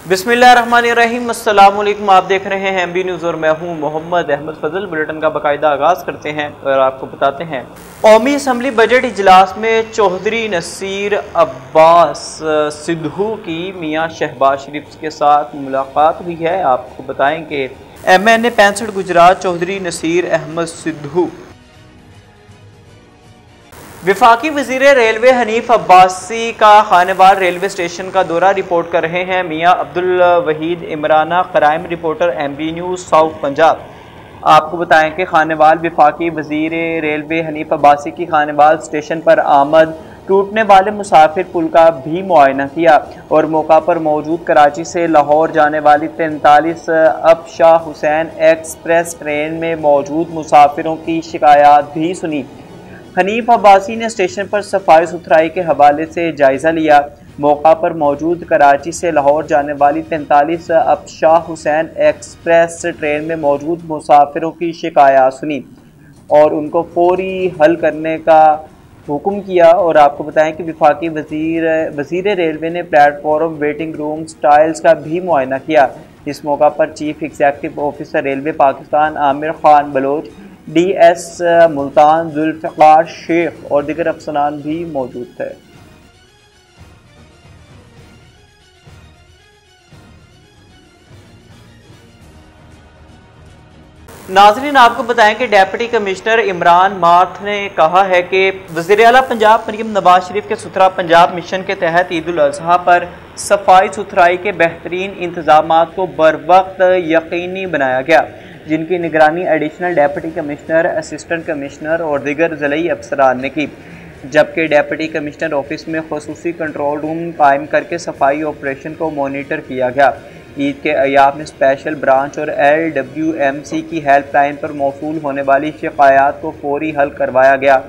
बिस्मिल्लाहिर्रहमानिर्रहीम। अस्सलाम वालेकुम। आप देख रहे हैं MB न्यूज़ और मैं हूं मोहम्मद अहमद फजल। बुलेटिन का बाकायदा आगाज़ करते हैं और आपको बताते हैं कौमी असम्बली बजट इजलास में चौधरी नसीर अब्बास सिद्धू की मियाँ शहबाज शरीफ के साथ मुलाकात हुई है। आपको बताएं कि MNA 65 गुजरात चौधरी नसीर अहमद सिद्धू विफाकी वजीर रेलवे हनीफ अब्बासी का खानेवाल रेलवे स्टेशन का दौरा रिपोर्ट कर रहे हैं। मियाँ Abdul Waheed Imrana, crime reporter MB news south Punjab. आपको बताएं कि खानेवाल विफाकी वजीर रेलवे हनीफ अब्बासी की खानेवाल स्टेशन पर आमद, टूटने वाले मुसाफिर पुल का भी मुआयना किया और मौका पर मौजूद कराची से लाहौर जाने वाली 43 अब शाह हुसैन एक्सप्रेस ट्रेन में मौजूद मुसाफिरों की शिकायत भी सुनी। हनीफ अब्बासी ने स्टेशन पर सफाई सुथराई के हवाले से जायज़ा लिया। मौका पर मौजूद कराची से लाहौर जाने वाली 43 अब शाह हुसैन एक्सप्रेस ट्रेन में मौजूद मुसाफिरों की शिकायत सुनी और उनको फौरी हल करने का हुक्म किया। और आपको बताएं कि विफाकी वजीर रेलवे ने प्लेटफॉर्म, वेटिंग रूम, टाइल्स का भी मुआयना किया। इस मौका पर chief executive officer railway Pakistan Aamir Khan Baloch, DS Multan Zulfiqar Sheikh और दीगर अफसरान भी मौजूद थे। नाज़रीन, आपको बताएं कि डेप्यूटी कमिश्नर इमरान मार्थ ने कहा है कि वज़ीर आला पंजाब मरियम नवाज शरीफ के सुथरा पंजाब मिशन के तहत ईद उल अज़हा पर सफाई सुथराई के बेहतरीन इंतजामात को बर वक्त यकीनी बनाया गया, जिनकी निगरानी additional deputy commissioner, assistant commissioner और दीगर ज़िली अफसरान ने की। जबकि डेप्यूटी कमिश्नर ऑफिस में खुसूसी कंट्रोल रूम कायम करके सफाई ऑपरेशन को मॉनिटर किया गया। ईद के अय्याम में स्पेशल ब्रांच और LWMC की हेल्पलाइन पर मौसूल होने वाली शिकायत को फौरी हल करवाया गया।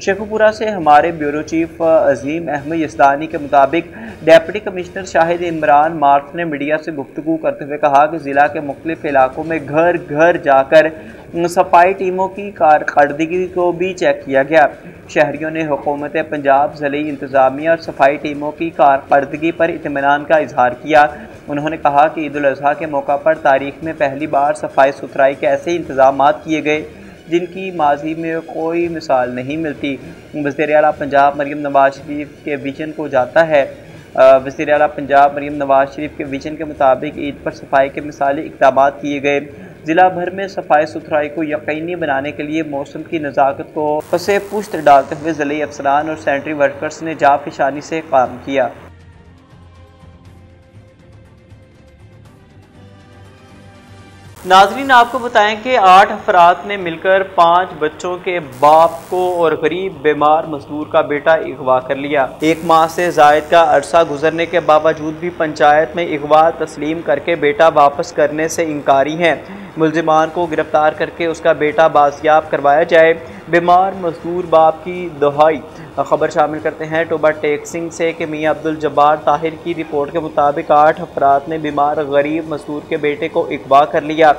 शेखुपुरा से हमारे ब्यूरो चीफ अजीम अहमद यज़दानी के मुताबिक deputy commissioner Shahid Imran math ने मीडिया से गुफ्तगू करते हुए कहा कि ज़िला के मुख्तलिफ इलाकों में घर घर जाकर सफाई टीमों की कारकर्दगी को भी चेक किया गया। शहरियों ने हुकूमत पंजाब, ज़िली इंतज़ामिया और सफाई टीमों की कारकर्दगी पर इत्मीनान का इजहार किया। उन्होंने कहा कि ईद उल अज़हा के मौका पर तारीख में पहली बार सफाई सुथराई के ऐसे इंतजाम किए गए जिनकी माजी में कोई मिसाल नहीं मिलती। वज़ीर आला पंजाब मरियम नवाज शरीफ के विजन को जाता है। वज़ीर आला पंजाब मरियम नवाज शरीफ के विजन के मुताबिक ईद पर सफाई के मिसाली इक़दाम किए गए। ज़िला भर में सफाई सुथराई को यकीनी बनाने के लिए मौसम की नज़ाकत को पसे पुश्त डालते हुए ज़िली अफसरान और सैनिटरी वर्कर्स ने जाफिशानी से काम किया। नाज़रीन, आपको बताएं कि 8 अफराद ने मिलकर 5 बच्चों के बाप को और गरीब बीमार मजदूर का बेटा अगवा कर लिया। 1 माह से ज़ायद का अरसा गुजरने के बावजूद भी पंचायत में अगवा तस्लीम करके बेटा वापस करने से इनकारी हैं। मुल्जिमान को गिरफ्तार करके उसका बेटा बाजियाब करवाया जाए। बीमार मजदूर बाप की दुहाई। खबर शामिल करते हैं टोबा टेक्सिंग से कि मियाँ अब्दुल जब्बार ताहिर की रिपोर्ट के मुताबिक 8 अफराद ने बीमार गरीब मजदूर के बेटे को अगवा कर लिया।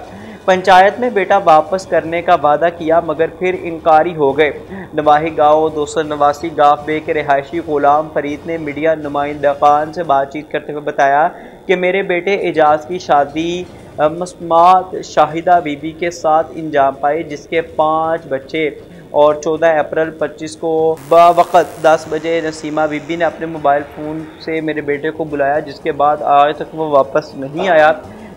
पंचायत में बेटा वापस करने का वादा किया मगर फिर इनकारी हो गए। नवाही गाँव 289 गाफ बे के रिहायशी गुलाम फरीद ने मीडिया नुमाइंदगान से बातचीत करते हुए बताया कि मेरे बेटे एजाज की शादी मस्मात शाहिदा बीबी के साथ इंजाम पाई, जिसके 5 बच्चे और 14 अप्रैल 25 को बावक़्त 10 बजे नसीमा बीबी ने अपने मोबाइल फ़ोन से मेरे बेटे को बुलाया, जिसके बाद आज तक वो वापस नहीं आया।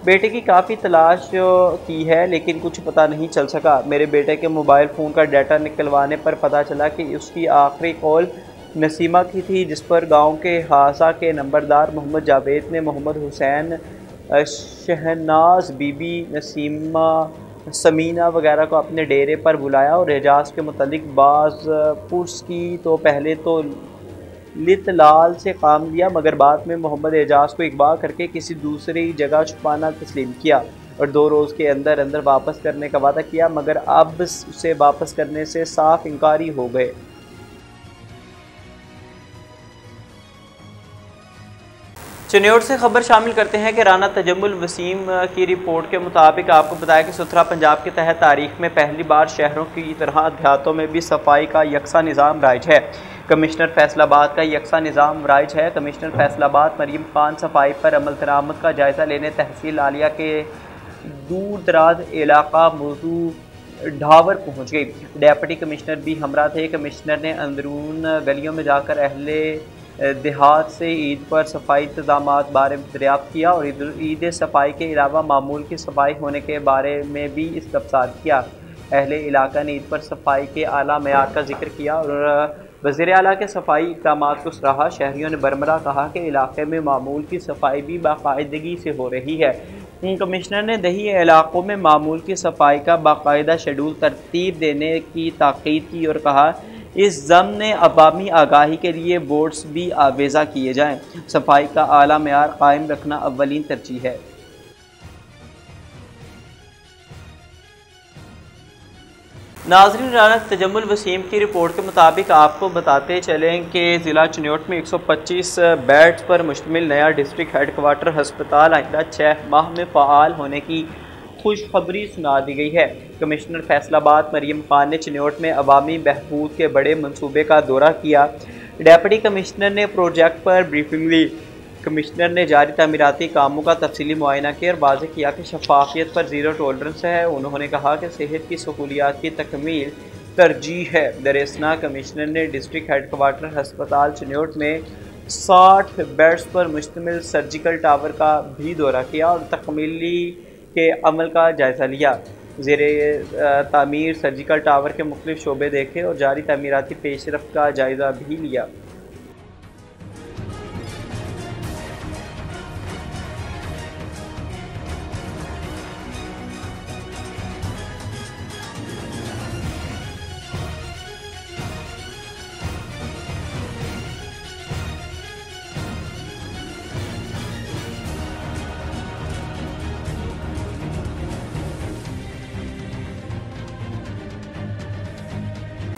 बेटे की काफ़ी तलाश की है लेकिन कुछ पता नहीं चल सका। मेरे बेटे के मोबाइल फ़ोन का डाटा निकलवाने पर पता चला कि उसकी आखिरी कॉल नसीमा की थी, जिस पर गाँव के हासा के नंबरदार मोहम्मद जावेद ने मोहम्मद हुसैन, शहनाज बीबी, नसीमा, समीना वगैरह को अपने डेरे पर बुलाया और एजाज के मुतालिक बाज पुर्स की। तो पहले तो लित लाल से काम लिया मगर बाद में मोहम्मद एजाज को अगवा करके किसी दूसरी जगह छुपाना तस्लीम किया और 2 रोज़ के अंदर अंदर वापस करने का वादा किया मगर अब उसे वापस करने से साफ इनकारी हो गए। चन्योर से खबर शामिल करते हैं कि राना तजम्मुल वसीम की रिपोर्ट के मुताबिक आपको बताया कि सुथरा पंजाब के तहत तारीख में पहली बार शहरों की तरह देहातों में भी सफाई का यकसा निज़ाम राइज है। कमिश्नर फैसलाबाद का यकसा निज़ाम राइज है। कमिश्नर फैसलाबाद मरीम खान सफाई पर अमल दरामद का जायज़ा लेने तहसील आलिया के दूर दराज इलाका मौजू ढावर पहुँच गई। डेप्टी कमिश्नर भी हमरा थे। कमिश्नर ने अंदरून गलियों में जाकर अहले देहात से ईद पर सफाई इंतजामात बारे में दरियाफ्त किया और ईद सफाई के अलावा मामूल की सफाई होने के बारे में भी इस्तफसार किया। अहले इलाका ने ईद पर सफाई के आला मेयार का जिक्र किया और वज़ीर आला के सफाई इक़दामात को सराहा। शहरियों ने बरमरा कहा कि इलाके में मामूल की सफाई भी बाकायदगी से हो रही है। कमिश्नर ने दही इलाकों में मामूल की सफाई का बाकायदा शेड्यूल तरतीब देने की ताकीद की और कहा इस ज़म्न अवामी आगाही के लिए बोर्ड्स भी आवेज़ा किए जाएँ। सफाई का आला मेयार कायम रखना अव्वलीन तरजीह है। नाज़रीन, राना तजम्मुल वसीम की रिपोर्ट के मुताबिक आपको बताते चलें कि ज़िला चिन्योट में 125 बेड्स पर मुश्तमिल नया डिस्ट्रिक्ट हेडक्वार्टर हस्पताल आइंदा 6 माह में फ़ाल होने की खुशखबरी सुना दी गई है। कमिश्नर फैसलाबाद मरीम खान ने चिन्योट में अवामी बहबूद के बड़े मनसूबे का दौरा किया। डेप्टी कमिश्नर ने प्रोजेक्ट पर ब्रीफिंग ली। कमिश्नर ने जारी तामीराती कामों का तफसीली मुआयना किया और वाज़ेह किया कि शफाफियत पर ज़ीरो टॉलरेंस है। उन्होंने कहा कि सेहत की सहूलियात की तकमील तरजीह है। दरअसल कमिश्नर ने डिस्ट्रिक्ट हेडक्वार्टर हस्पताल चिन्योट में 60 बेड्स पर मुश्तमिल सर्जिकल टावर का भी दौरा किया और तकमीली के अमल का जायज़ा लिया। ज़ेरे तामीर सर्जिकल टावर के मुख्तलिफ शोबे देखे और जारी तामीराती पेशरफ्त का जायज़ा भी लिया।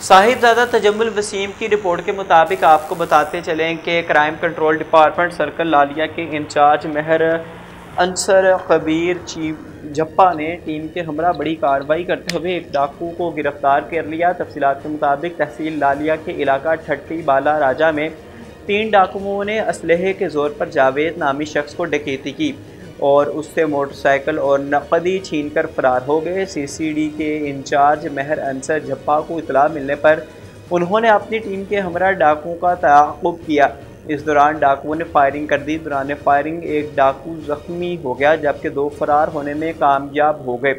साहिबजादा तजम्मुल वसीम की रिपोर्ट के मुताबिक आपको बताते चलें कि क्राइम कंट्रोल डिपार्टमेंट सर्कल लालिया के इंचार्ज महर अंसर कबीर चीफ जप्पा ने टीम के हमरा बड़ी कार्रवाई करते हुए एक डाकू को गिरफ्तार कर लिया। तफसीलात के मुताबिक तहसील लालिया के इलाका ठट्टी बाला राजा में 3 डाकुओं ने असलहे के ज़ोर पर जावेद नामी शख्स को डकैती की और उससे मोटरसाइकिल और नकदी छीनकर फरार हो गए। सीसीडी के इंचार्ज महर अंसर झप्पा को इतला मिलने पर उन्होंने अपनी टीम के हमरा डाकुओं का ताक़ुब किया। इस दौरान डाकुओं ने फायरिंग कर दी। दौरान फायरिंग एक डाकू ज़ख्मी हो गया जबकि 2 फरार होने में कामयाब हो गए।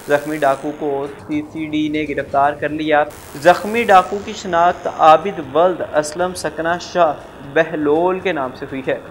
ज़ख्मी डाकू को सीसीडी ने गिरफ्तार कर लिया। ज़ख्मी डाकू की शनाख्त आबिद वल्द असलम सकना शाह बहलोल के नाम से हुई है।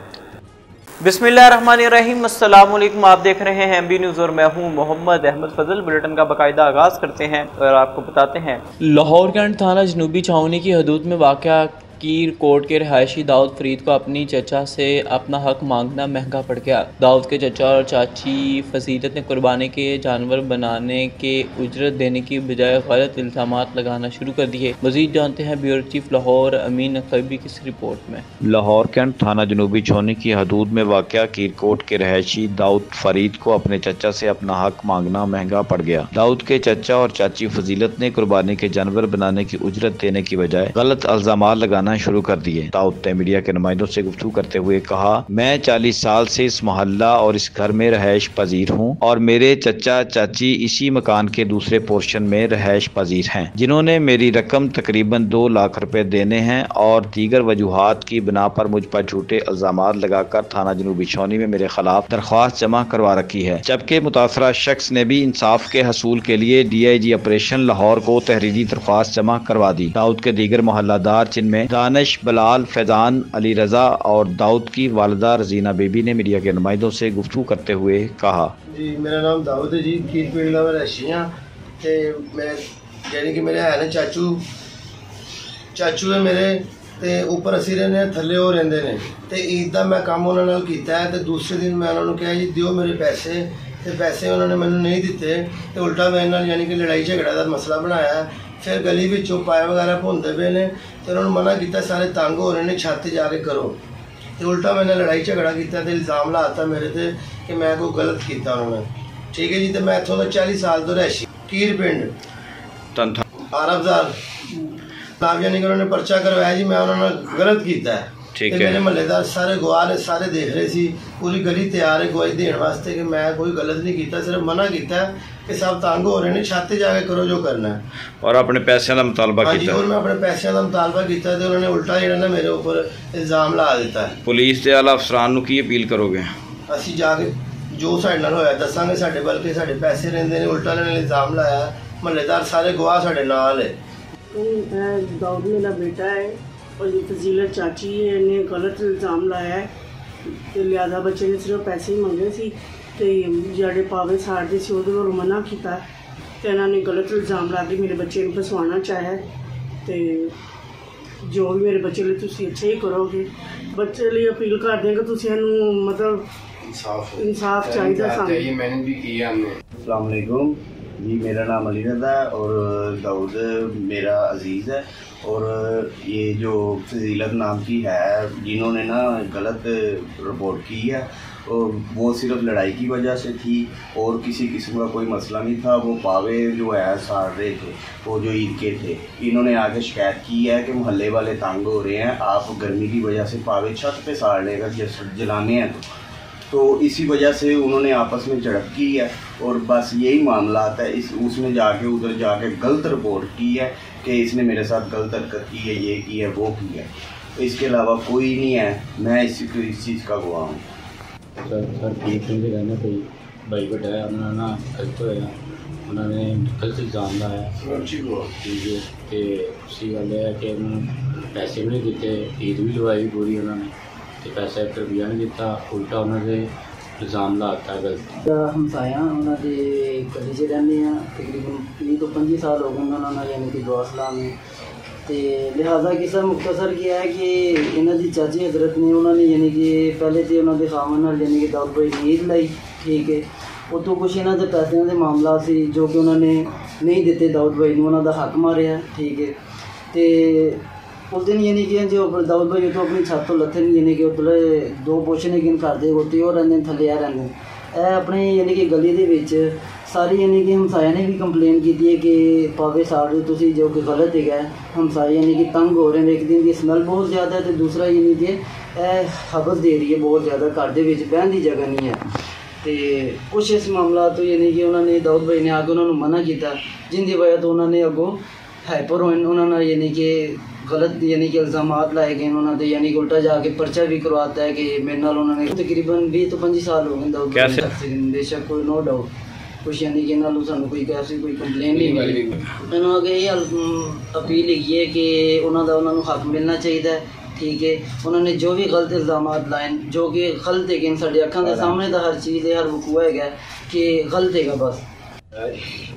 बिस्मिल्लाहिर्रहमानिर्रहीम, अस्सलाम वालेकुम। आप देख रहे हैं MB न्यूज़ और मैं हूं मोहम्मद अहमद फजल। बुलेटिन का बाकायदा आगाज़ करते हैं और आपको बताते हैं लाहौर कैंट थाना जनूबी छावनी की हदूद में वाक़या कीर कोट के रहायशी दाऊद फरीद को अपनी चचा से अपना हक मांगना महंगा पड़ गया। दाऊद के चचा और चाची फजीलत ने कुर्बानी के जानवर बनाने के उजरत देने की बजाय गलत इल्ज़ामात लगाना शुरू कर दिए। मज़ीद जानते हैं ब्यूरो चीफ लाहौर अमीन अकबी की रिपोर्ट में। लाहौर कैंट थाना जनूबी छावनी की हदूद में वाक़या कीरकोट के रहायशी दाऊद फरीद को अपने चचा से अपना हक मांगना महंगा पड़ गया। दाऊद के चचा और चाची फजीलत ने कुर्बानी के जानवर बनाने की उजरत देने की बजाय गलत इल्ज़ामात लगाना शुरू कर दिए। दाऊद ने मीडिया के नुमाइंदों से गुफ्तगू करते हुए कहा, मैं 40 साल से इस मोहल्ला और इस घर में रहायश पजीर हूँ और मेरे चचा चाची इसी मकान के दूसरे पोर्शन में रहायश पजीर हैं, जिन्होंने मेरी रकम तकरीबन 2 लाख रुपए देने हैं और दीगर वजूहात की बिना पर मुझ पर झूठे इल्जामात लगाकर थाना जनूबी छावनी में मेरे खिलाफ दरख्वास्त जमा करवा रखी है। जबकि मुतासरा शख्स ने भी इंसाफ के हसूल के लिए DIG ऑपरेशन लाहौर को तहरीरी दरख्वास्त जमा करवा दी। दाऊद के दीगर मोहल्लादार जिनमें दानिश, बलाल, फैजान, अली रजा और दाऊद की वालिदा रजीना बेबी ने मीडिया के नुमाइंदों से गुफ्तगू करते हुए कहा, जी मेरा नाम दाऊद है जी, कीर पिंड का मैं रहायशी हाँ। मैं यानी कि मेरे है ने चाचू है मेरे ते ऊपर असी रहने थले हो रहिंदे ने ते ईद का मैं काम उन्होंने नाल कीता है। ते दूसरे दिन मैं उन्होंने कहा जी दिओ मेरे पैसे, ते पैसे उन्होंने मैंने नहीं दिते ते उल्टा मेरे नाल यानी कि लड़ाई झगड़ा का मसला बनाया। फिर गली विचों पाए वगैरह भुनते पे ने ते उन्होंने मना किया, सारे तंग हो रहे हैं, छत जाके करो। तो उल्टा मैंने लड़ाई झगड़ा किया तो इल्ज़ाम लाता मेरे ते कि मैं कोई गलत किया उन्होंने। ठीक है जी, तो मैं इतों का 40 साल तो रहायशी कीर पिंड आरबजार। आप यानी कि उन्होंने पर्चा करवाया जी मैं उन्होंने गलत किया है। ठीक ਤੇ है। मेरे ਮਹੱਲੇਦਾਰ ਸਾਰੇ ਗਵਾਹ ਨੇ, ਸਾਰੇ ਦੇਖ ਰਹੇ ਸੀ, ਪੂਰੀ ਗਲੀ ਤਿਆਰ ਹੈ ਗਵਾਹੀ ਦੇਣ ਵਾਸਤੇ ਕਿ ਮੈਂ ਕੋਈ ਗਲਤ ਨਹੀਂ ਕੀਤਾ, ਸਿਰਫ ਮਨਾ ਕੀਤਾ ਕਿ ਸਭ ਤੰਗ ਹੋ ਰਹੇ ਨੇ, ਛੱਤ ਤੇ ਜਾ ਕੇ ਕਰੋ ਜੋ ਕਰਨਾ ਹੈ। और अपने पैसों का मुतालबा ਹਾਂਜੀ, किया। और मैं अपने पैसों का मुतालबा किया तो उन्होंने उल्टा ਜਿਹੜਾ ਨਾ ਮੇਰੇ ਉੱਪਰ ਇਲਜ਼ਾਮ ਲਾ ਦਿੱਤਾ ਹੈ। पुलिस के आला अफसरान ਨੂੰ ਕੀ अपील करोगे? ਅਸੀਂ ਜਾ ਕੇ ਜੋ ਸਾਡੇ ਨਾਲ ਹੋਇਆ ਦੱਸਾਂਗੇ। ਸਾਡੇ ਬਲਕਿ ਸਾਡੇ ਪੈਸੇ ਰਹਿੰਦੇ ਨੇ, ਉਲਟਾ ਇਹਨਾਂ ਨੇ ਇਲਜ਼ਾਮ ਲਾਇਆ। ਮਹੱਲੇਦਾਰ ਸਾਰੇ ਗਵਾਹ ਸਾਡੇ ਨਾਲ ਹੈ। दाऊद मेरा बेटा है और ये फजीलत चाची है, ने गलत इल्ज़ाम लाया है तो लिहाजा बच्चे ने सिर्फ पैसे ही मंगे सी तो ਜਿਹੜੇ ਪਾਵੇ ਸਾੜਦੇ ਸੀ ਉਹਦੇ ਵੱਲੋਂ ਮਨਾ ਕੀਤਾ ਤੇ ਇਹਨਾਂ ਨੇ ਗਲਤ ਇਲਜ਼ਾਮ ਲਾ ਕੇ ਮੇਰੇ ਬੱਚੇ ਨੂੰ ਫਸਵਾਉਣਾ ਚਾਹਿਆ ਤੇ ਜੋ ਵੀ ਮੇਰੇ ਬੱਚੇ ਲਈ ਤੁਸੀਂ ਅੱਛਾ ਹੀ ਕਰੋਗੇ। ਬੱਚੇ ਲਈ ਅਪੀਲ ਕਰਦੇ ਹਾਂ ਕਿ ਤੁਸੀਂ ਇਹਨੂੰ ਮਤਲਬ इंसाफ चाहिए सामने। मैंने भी किया हमने। अस्सलाम वालेकुम जी, मेरा नाम अली रज़ा है और दाऊद मेरा अजीज़ है। और ये जो फजीलत नाम की है जिन्होंने ना गलत रिपोर्ट की है और वो सिर्फ लड़ाई की वजह से थी और किसी किस्म का कोई मसला नहीं था। वो पावे जो है साड़ रहे थे, वो जो ईद के थे, इन्होंने आके शिकायत की है कि मोहल्ले वाले तंग हो रहे हैं, आप गर्मी की वजह से पावे छत पे साड़ने का जलाने हैं तो इसी वजह से उन्होंने आपस में झड़प की है और बस यही मामला आता है। उसने जाके उधर जाके गलत रिपोर्ट की है कि इसने मेरे साथ गलत हरकत की है, ये की है, वो की है। इसके अलावा कोई नहीं है, मैं इस चीज़ का गवाह हूँ। सर ठीक नहीं रहना कोई भाई बड़ा है उन्होंने ना गलत होया, उन्होंने गलत इल्ज़ाम लाया ठीक है। तो उसी गल है कि पैसे भी नहीं दिते, ईद भी लवाई पूरी उन्होंने तो पैसा एक रुपया नहीं दिता, उल्टा उन्होंने इल्ज़ाम लाता गलत। हमसाया उन्होंने गली च रहने तकरीबन 20 तो 25 साल हो गए उन्होंने यानी कि दुआ सलाम है तो लिहाजा किसा मुख्तसर किया है कि इन्हों की चाची हजरत ने उन्होंने यानी कि पहले तो उन्होंने खामन यानी कि दाऊद भाई ने ईद लाई ठीक है। उतों कुछ इन्हों के पैसों के मामला से जो कि उन्होंने नहीं दिते दाऊद भाई ने, उन्होंने हक मारिया ठीक है। तो उस दिन यानी कि जो दाऊद भाई तो अपनी छत तो लथे नहीं यानी कि उधर दो पोषण गिन करते होते और रहते थले आ रहते अपने यानी कि गली के विच सारी यानी कि हमसाया ने भी कंप्लेन की है कि पावे साड़ तुसी जो कि गलत है। हमसाए यानी कि तंग हो रहे हैं, एक दिन की स्मैल बहुत ज़्यादा है तो दूसरा यानी कि हबस दे रही है बहुत ज़्यादा, घर के बहन की जगह नहीं है। तो कुछ इस मामला तो यानी कि उन्होंने दाऊद भाई ने आके उन्होंने मना किया जिनकी वजह तो उन्होंने अगों हाइपर होए, उन्होंने यानी कि गलत यानी कि इल्ज़ाम लाए गए उन्होंने यानी कि उल्टा जाके पर्चा भी करवाता है कि मेरे नाल उन्होंने तकरीबन 20 तो 25 साल हो गए बेशक कोई नो डाउट कुछ यानी कि ना सानू कोई कैसी कोई कंप्लेन नहीं मिली। उन्होंने अगे ये अपील है कि उन्होंने हक मिलना चाहिए ठीक है। उन्होंने जो भी गलत इल्ज़ाम लाए जो कि गलत है साढ़े अखां के सामने तो हर चीज़ है, हर वकूआ है कि गलत है बस।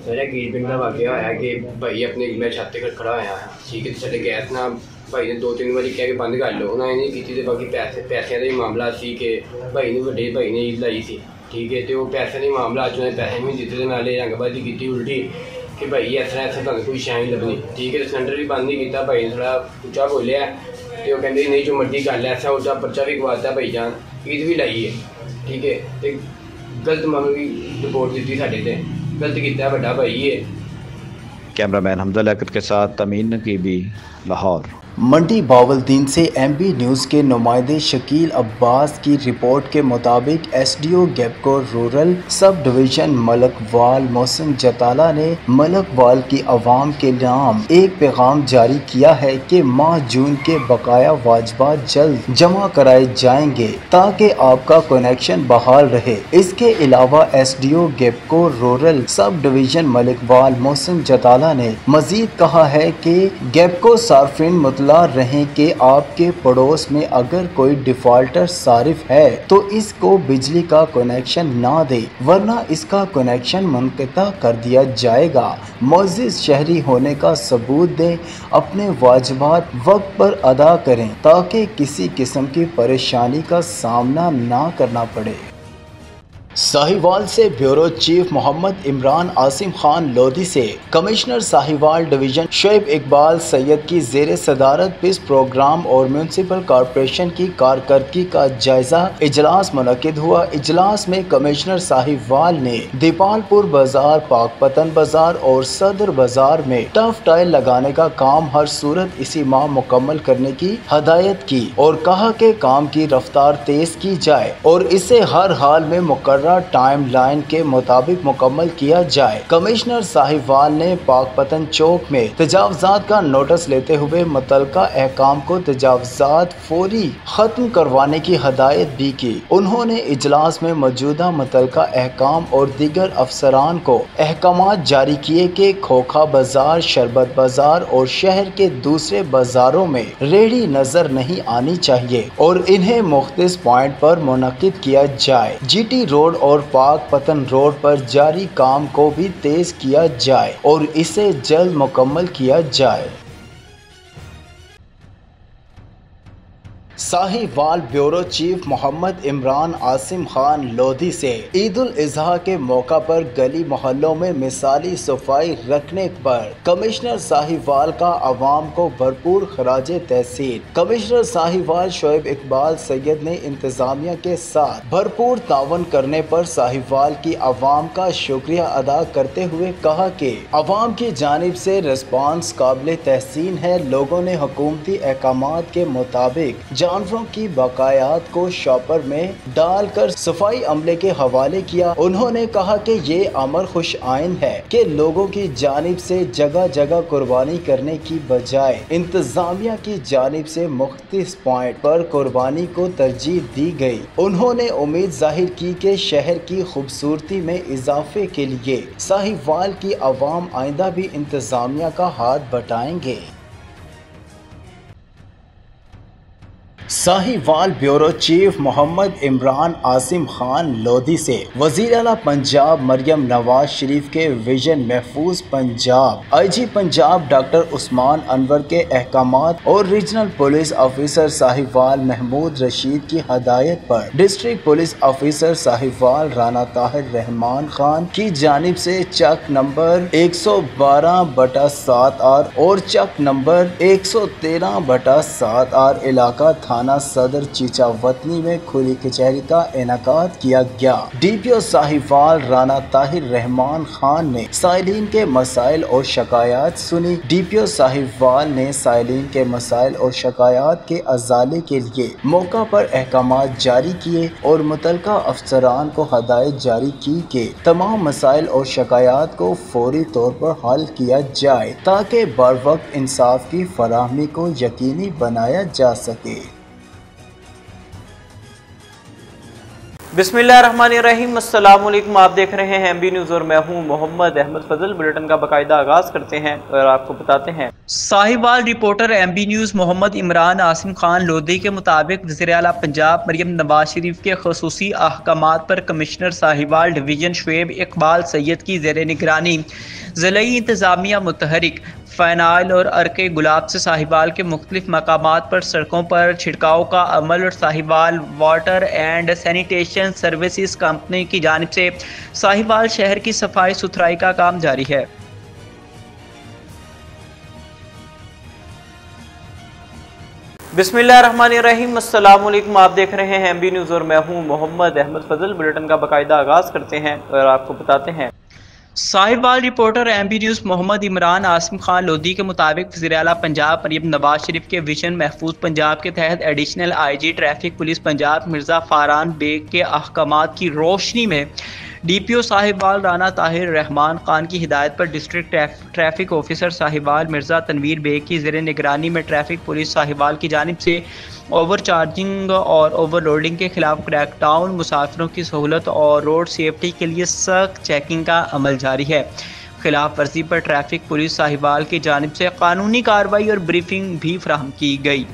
मेरा कीर पिंड का वाकया होया कि भाई अपने मैं छत पर खड़ा होया ठीक है। साढ़े गैस ना भाई ने 2-3 बारी कह के बंद कर लो, उन्होंने नहीं की। बाकी पैसों का ही मामला सी कि भाई ने बड़े भाई ने ईद लाई सी ठीक है। तो पैसों का मामला उन्होंने पैसे नहीं दिते, नाले रंगबाजी की उल्टी कि भाई इस तरह तुम कोई शै नहीं लभनी ठीक है। सिलेंडर भी बंद नहीं किया, भाई ने थोड़ा उच्चा बोलिया तो कहते नहीं जो मर्जी कर लिया, ऐसा उल्टा पर्चा भी गवाता भाई जान, ईद भी लाई है ठीक है। तो गलत मामले की रिपोर्ट दी साढ़े से गलत किया बड़ा भाई है। कैमरामैन हमजा लियाकत के साथ तमीन नकीबी, लाहौर। मंडी बावलदीन से एमबी न्यूज़ के नुमाइंदे शकील अब्बास की रिपोर्ट के मुताबिक एसडीओ गैपको rural sub division Malakwal Mohsin Jatala ने मलकवाल की आवाम के नाम एक पैगाम जारी किया है कि माह जून के बकाया वाजबात जल्द जमा कराए जाएंगे ताकि आपका कनेक्शन बहाल रहे। इसके अलावा एसडीओ गैपको rural sub division Malakwal Mohsin Jatala ने मजीद कहा है कि गैपको सार्फिन रहें कि आपके पड़ोस में अगर कोई डिफॉल्टर सारिफ है तो इसको बिजली का कनेक्शन ना दे वरना इसका कनेक्शन मुनक़ता कर दिया जाएगा। मुअज़्ज़िज़ शहरी होने का सबूत दें, अपने वाजिबात वक्त पर अदा करें ताकि किसी किस्म की परेशानी का सामना ना करना पड़े। साहिवाल से ब्यूरो चीफ मोहम्मद इमरान आसिम खान लोधी से कमिश्नर साहिवाल डिवीजन शुएब इकबाल सैयद की ज़ेर सदारत पीस प्रोग्राम और म्यूनसिपल कॉरपोरेशन की कारकर्दगी का जायजा इजलास मुनक्किद हुआ। इजलास में कमिश्नर साहिवाल ने दीपालपुर बाजार, पाकपतन बाजार और सदर बाजार में टफ टाइल लगाने का काम हर सूरत इसी माह मुकम्मल करने की हदायत की और कहा कि काम की रफ्तार तेज की जाए और इसे हर हाल में मुकर्रर टाइम लाइन के मुताबिक मुकम्मल किया जाए। कमिश्नर साहिवाल ने पाकपतन चौक में तजावजात का नोटिस लेते हुए मुतलका अहकाम को तजावजात फौरी खत्म करवाने की हदायत भी की। उन्होंने इजलास में मौजूदा मुतलका अहकाम और दीगर अफसरान को अहकामात जारी किए कि खोखा बाजार, शरबत बाजार और शहर के दूसरे बाजारों में रेहड़ी नजर नहीं आनी चाहिए और इन्हें मुख्तलिफ पॉइंट पर मुनक्किद किया जाए। जीटी रोड और पाकपतन रोड पर जारी काम को भी तेज किया जाए और इसे जल्द मुकम्मल किया जाए। साहिवाल ब्यूरो चीफ मोहम्मद इमरान आसिम खान लोधी से ईद उल अजहा के मौका पर गली मोहल्लों में मिसाली सफाई रखने पर कमिश्नर साहिवाल का अवाम को भरपूर खराज तहसीन। कमिश्नर साहिवाल शुएब इकबाल सैयद ने इंतजामिया के साथ भरपूर तावन करने पर साहिवाल की अवाम का शुक्रिया अदा करते हुए कहा कि अवाम की जानिब से रिस्पांस काबिल तहसीन है। लोगों ने हुकूमती अहकामात के मुताबिक जानवरों की बकायात को शॉपर में डालकर सफाई अमले के हवाले किया। उन्होंने कहा कि ये अमर खुश आइन है कि लोगों की जानिब से जगह जगह कुर्बानी करने की बजाय इंतजामिया की जानिब से मुख्तलिफ पॉइंट पर कुर्बानी को तरजीह दी गई। उन्होंने उम्मीद जाहिर की कि शहर की खूबसूरती में इजाफे के लिए साहिवाल की अवाम आइंदा भी इंतजामिया का हाथ बटाएंगे। साहिवाल ब्यूरो चीफ मोहम्मद इमरान आसिम खान लोधी से वज़ीर आला पंजाब मरियम नवाज शरीफ के विजन महफूज पंजाब, IG पंजाब डॉक्टर उस्मान अनवर के अहकामात और regional police officer Sahiwal Mahmood Rashid की हदायत पर district police officer Sahiwal Rana Tahir Rehman Khan की जानिब से चक नंबर 112/7R और चक नंबर 113/7R इलाका थाना सदर चीचावतनी में खुली कचहरी का इनेकाद किया गया। DPO साहिवाल राना ताहिर रहमान खान ने साइलिन के मसाइल और शिकायत सुनी। DPO साहिवाल ने साइलिन के मसाइल और शिकायत के अजाले के लिए मौका पर अहकामात जारी किए और मुतलका अफसरान को हदायत जारी की कि तमाम मसाइल और शिकायत को फौरी तौर पर हल किया जाए ताकि बरवक्त इंसाफ की फराहमी को यकीनी बनाया जा सके। बिस्मिल्लाहिर्रहमानिर्रहीम, अस्सलाम वालेकुम। आप देख रहे हैं MB न्यूज़ और मैं हूं मोहम्मद अहमद फजल। बुलेटिन का बाकायदा आगाज़ करते हैं और आपको बताते हैं Sahiwal reporter MB news Muhammad Imran Asim Khan Lodhi के मुताबिक वज़ीर आला पंजाब मरियम नवाज शरीफ के ख़ुसूसी अहकामात पर कमिश्नर साहिवाल डिवीज़न शुएब इकबाल सैयद की ज़ेर निगरानी ज़िलाई इंतज़ामिया मुतहरिक फ़ैनाइल और अर्के गुलाब से साहिवाल के मुख्तलिफ मकामात पर सड़कों पर छिड़काव का अमल और Sahiwal water and sanitation services company की जानिब से साहिवाल शहर की सफाई सुथराई का काम जारी है। बिस्मिल्लाहिर्रहमानिर्रहीम, अस्सलाम वालेकुम। आप देख रहे हैं MB न्यूज़ और मैं हूं मोहम्मद अहमद फजल। बुलेटिन का बाकायदा आगाज़ करते हैं और आपको बताते हैं Sahiwal reporter MB news Muhammad Imran Asim Khan Lodhi के मुताबिक वज़ीर आला पंजाब मरियम नवाज शरीफ के विजन महफूज पंजाब के तहत additional IG traffic police Punjab Mirza Faran Baig के अहकामात की रोशनी में DPO साहिवाल राना ताहिर रहमान खान की हिदायत पर district traffic officer Sahiwal Mirza Tanveer Baig की ज़ेर निगरानी में ट्रैफिक पुलिस साहिवाल की जानिब से ओवर चार्जिंग और ओवरलोडिंग के खिलाफ क्रैकडाउन, मुसाफिरों की सहूलत और रोड सेफ्टी के लिए सख्त चेकिंग का अमल जारी है। खिलाफ वर्जी पर ट्रैफिक पुलिस साहिवाल की जानिब से कानूनी कार्रवाई और ब्रीफिंग भी फराहम की गई।